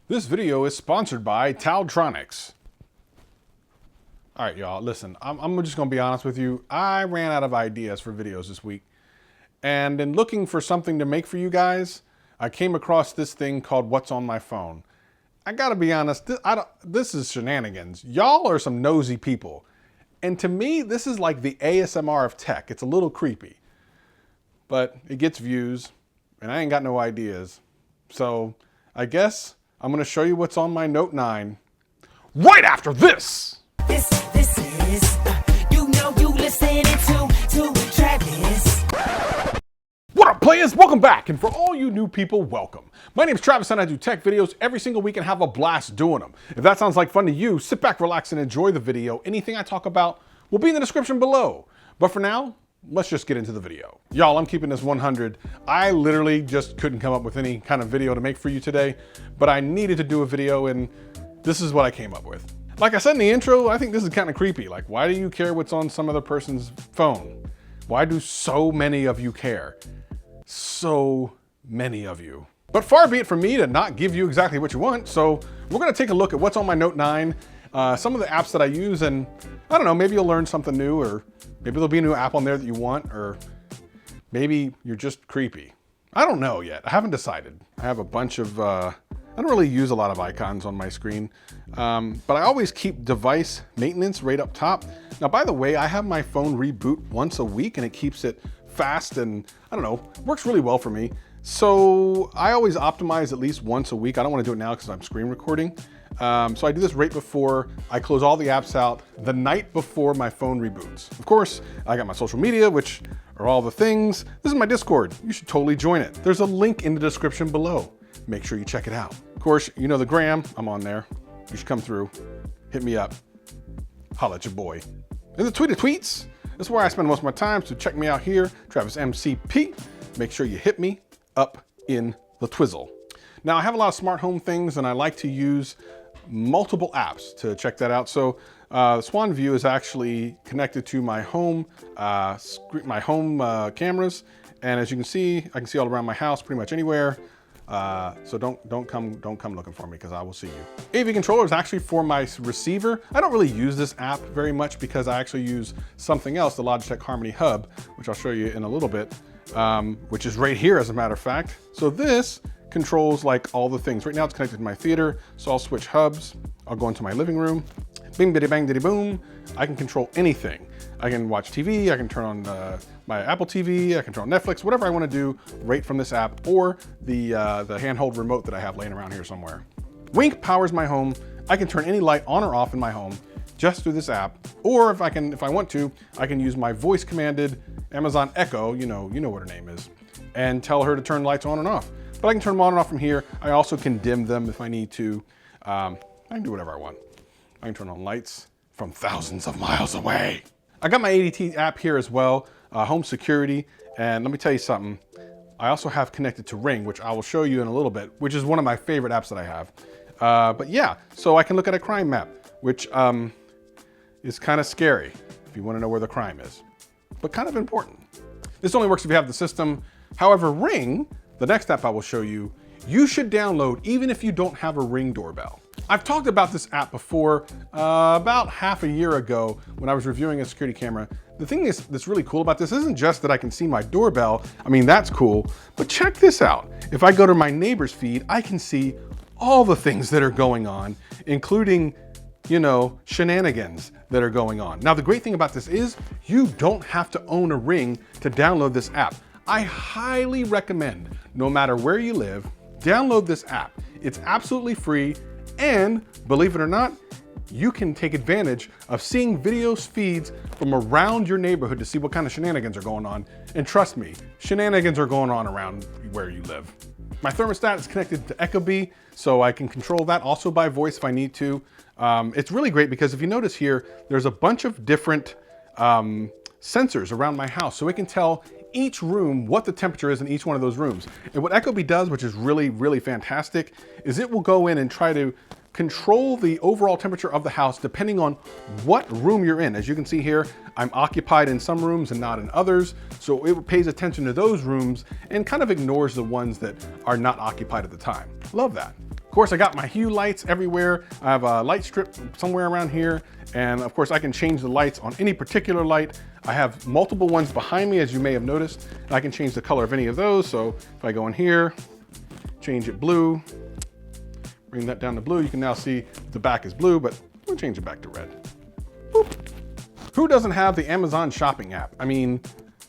This video is sponsored by Taltronics. All right, y'all, listen, I'm just gonna be honest with you. I ran out of ideas for videos this week. And in looking for something to make for you guys, I came across this thing called What's on My Phone. I gotta be honest, this is shenanigans. Y'all are some nosy people. And to me, this is like the ASMR of tech. It's a little creepy, but it gets views and I ain't got no ideas. So I guess I'm gonna show you what's on my Note 9 right after this. This is, you listening to Travis. What up, players? Welcome back. And for all you new people, welcome. My name is Travis and I do tech videos every single week and have a blast doing them. If that sounds like fun to you, sit back, relax, and enjoy the video. Anything I talk about will be in the description below. But for now, let's just get into the video. Y'all, I'm keeping this 100. I literally just couldn't come up with any kind of video to make for you today, but I needed to do a video and this is what I came up with. Like I said in the intro, I think this is kind of creepy. Like, why do you care what's on some other person's phone? Why do so many of you care? So many of you. But far be it from me to not give you exactly what you want. So we're gonna take a look at what's on my Note 9, some of the apps that I use, and I don't know, maybe you'll learn something new, or maybe there'll be a new app on there that you want, or maybe you're just creepy. I don't know yet. I haven't decided. I have a bunch of, I don't really use a lot of icons on my screen, but I always keep device maintenance right up top. Now, by the way, I have my phone reboot once a week and it keeps it fast and I don't know, works really well for me. So I always optimize at least once a week. I don't want to do it now because I'm screen recording. So I do this right before I close all the apps out the night before my phone reboots. Of course, I got my social media, which are all the things. This is my Discord. You should totally join it. There's a link in the description below. Make sure you check it out. Of course, you know the gram, I'm on there. You should come through, hit me up, holla at your boy. And the tweets, this is where I spend most of my time, so check me out here, Travis MCP. Make sure you hit me up in the twizzle. Now I have a lot of smart home things and I like to use multiple apps to check that out. So Swan View is actually connected to my home, cameras. And as you can see, I can see all around my house, pretty much anywhere. So don't come looking for me because I will see you. AV controller is actually for my receiver. I don't really use this app very much because I actually use something else, the Logitech Harmony Hub, which I'll show you in a little bit, which is right here as a matter of fact. So this controls like all the things. Right now it's connected to my theater, so I'll switch hubs. I'll go into my living room, bing, bitty, bang, ditty, boom. I can control anything. I can watch TV, I can turn on my Apple TV, I can turn on Netflix, whatever I want to do right from this app or the handheld remote that I have laying around here somewhere. Wink powers my home. I can turn any light on or off in my home just through this app. Or if I want to, I can use my voice commanded Amazon Echo, you know what her name is, and tell her to turn lights on and off. But I can turn them on and off from here. I also can dim them if I need to. I can do whatever I want. I can turn on lights from thousands of miles away. I got my ADT app here as well, home security. And let me tell you something. I also have connected to Ring, which I will show you in a little bit, which is one of my favorite apps that I have. But yeah, so I can look at a crime map, which is kind of scary if you want to know where the crime is, but kind of important. This only works if you have the system. However, Ring, the next app I will show you, you should download even if you don't have a Ring doorbell. I've talked about this app before, about half a year ago when I was reviewing a security camera. The thing that's really cool about this isn't just that I can see my doorbell. I mean, that's cool, but check this out. If I go to my neighbor's feed, I can see all the things that are going on, including, shenanigans that are going on. Now, the great thing about this is you don't have to own a Ring to download this app. I highly recommend, no matter where you live, download this app. It's absolutely free, and believe it or not, you can take advantage of seeing videos feeds from around your neighborhood to see what kind of shenanigans are going on. And trust me, shenanigans are going on around where you live. My thermostat is connected to Ecobee, so I can control that also by voice if I need to. It's really great because if you notice here, there's a bunch of different sensors around my house, so it can tell each room what the temperature is in each one of those rooms. And what Ecobee does, which is really, really fantastic, is it will go in and try to control the overall temperature of the house depending on what room you're in. As you can see here, I'm occupied in some rooms and not in others. So it pays attention to those rooms and kind of ignores the ones that are not occupied at the time. Love that. Of course, I got my hue lights everywhere. I have a light strip somewhere around here. And of course, I can change the lights on any particular light. I have multiple ones behind me, as you may have noticed. And I can change the color of any of those. So if I go in here, change it blue, bring that down to blue, you can now see the back is blue, but we'll change it back to red. Boop. Who doesn't have the Amazon shopping app? I mean,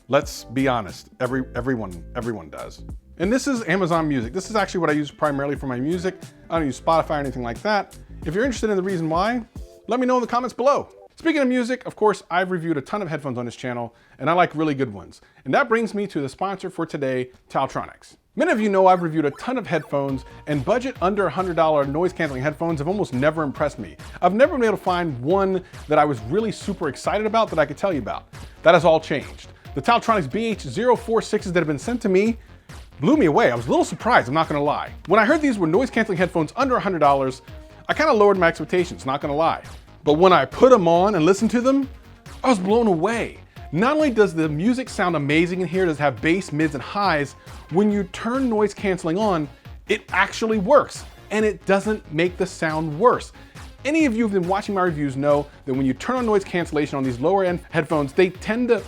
let's be honest, everyone does. And this is Amazon Music. This is actually what I use primarily for my music. I don't use Spotify or anything like that. If you're interested in the reason why, let me know in the comments below. Speaking of music, of course, I've reviewed a ton of headphones on this channel, and I like really good ones. And that brings me to the sponsor for today, Taltronics. Many of you know I've reviewed a ton of headphones, and budget under $100 noise canceling headphones have almost never impressed me. I've never been able to find one that I was really super excited about that I could tell you about. That has all changed. The Taltronics BH046s that have been sent to me blew me away. I was a little surprised, I'm not gonna lie. When I heard these were noise canceling headphones under $100, I kind of lowered my expectations, not gonna lie. But when I put them on and listened to them, I was blown away. Not only does the music sound amazing in here, does it have bass, mids, and highs, when you turn noise canceling on, it actually works, and it doesn't make the sound worse. Any of you who've been watching my reviews know that when you turn on noise cancellation on these lower end headphones, they tend to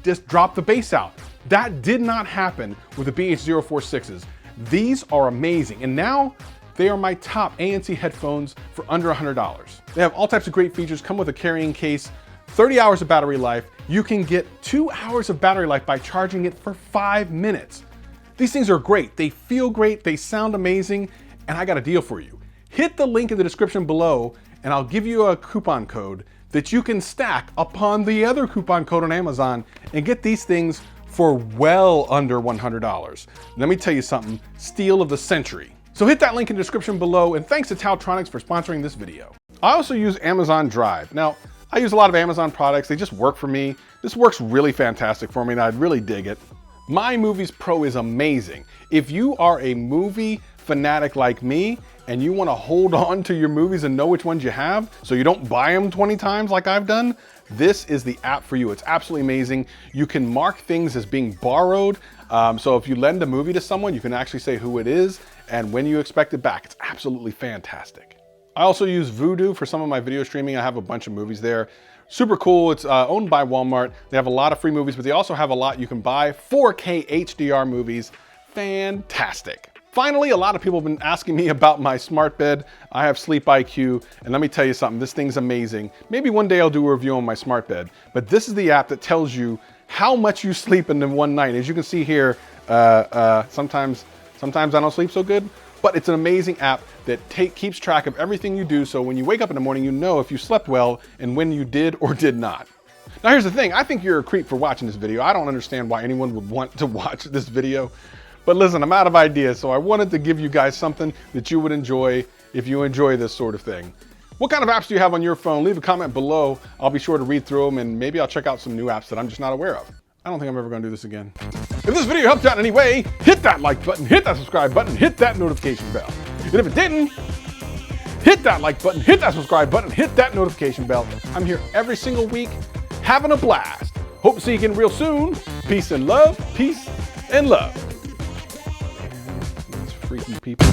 just drop the bass out. That did not happen with the BH046s. These are amazing, and now they are my top ANC headphones for under $100. They have all types of great features, come with a carrying case, 30 hours of battery life. You can get 2 hours of battery life by charging it for 5 minutes. These things are great. They feel great, they sound amazing, and I got a deal for you. Hit the link in the description below, and I'll give you a coupon code that you can stack upon the other coupon code on Amazon and get these things for well under $100. Let me tell you something, steal of the century. So hit that link in the description below, and thanks to Taltronics for sponsoring this video. I also use Amazon Drive. Now, I use a lot of Amazon products, they just work for me. This works really fantastic for me, and I really dig it. My Movies Pro is amazing. If you are a movie fanatic like me, and you wanna hold on to your movies and know which ones you have, so you don't buy them 20 times like I've done, this is the app for you. It's absolutely amazing. You can mark things as being borrowed. So if you lend a movie to someone, you can actually say who it is and when you expect it back. It's absolutely fantastic. I also use Vudu for some of my video streaming. I have a bunch of movies there. Super cool. It's owned by Walmart. They have a lot of free movies, but they also have a lot you can buy 4K HDR movies. Fantastic. Finally, a lot of people have been asking me about my smart bed. I have Sleep IQ, and let me tell you something, this thing's amazing. Maybe one day I'll do a review on my smart bed, but this is the app that tells you how much you sleep in one night. As you can see here, sometimes I don't sleep so good, but it's an amazing app that keeps track of everything you do, so when you wake up in the morning, you know if you slept well and when you did or did not. Now here's the thing, I think you're a creep for watching this video. I don't understand why anyone would want to watch this video. But listen, I'm out of ideas, so I wanted to give you guys something that you would enjoy if you enjoy this sort of thing. What kind of apps do you have on your phone? Leave a comment below. I'll be sure to read through them, and maybe I'll check out some new apps that I'm just not aware of. I don't think I'm ever gonna do this again. If this video helped you out in any way, hit that like button, hit that subscribe button, hit that notification bell. And if it didn't, hit that like button, hit that subscribe button, hit that notification bell. I'm here every single week, having a blast. Hope to see you again real soon. Peace and love, peace and love. Freaky people.